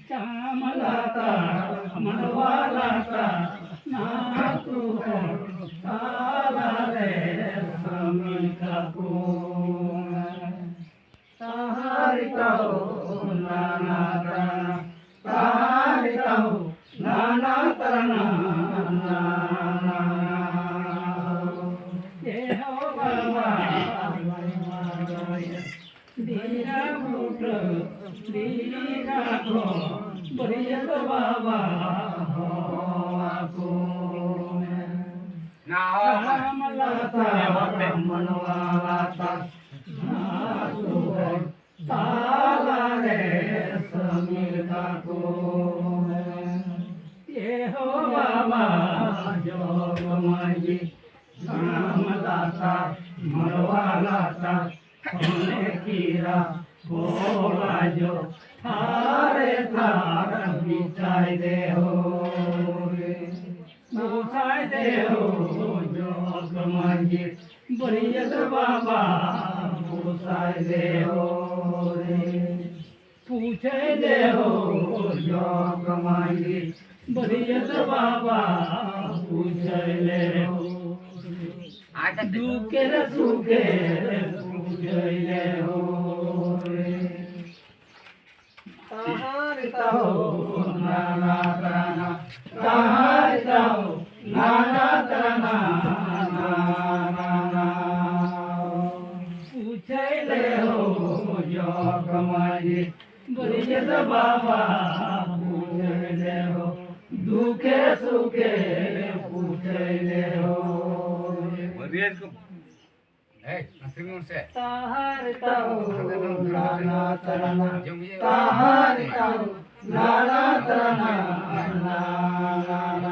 శ్యామలత మనవాలత నాకు తాళరే సమికపు తారికౌ నానాతరణ తారికౌ నానాతరణ Dira putra, dira ko, beriya baba ho aku. Ramalata, manwalata, aku talare samilkaku. Yehovah Jogamaji, Ramalata, manwalata. हमने किया बोला जो थारे थार बिछाई दे हो बिछाई दे हो जो कमाई बरियत बाबा बिछाई दे हो पूछे दे हो जो कमाई बरियत बाबा पूछे दे हो दुखे सुखे पूछे हो ताहारिता हो नाना तना ताहारिता हो नाना तना नाना पूछे ले हो जो कमाई बरियत बाबा पूछे ले हो दुखे सुखे पूछे ले हो ताहारिता हो नाना तना ताहारिता हो नाना तना नाना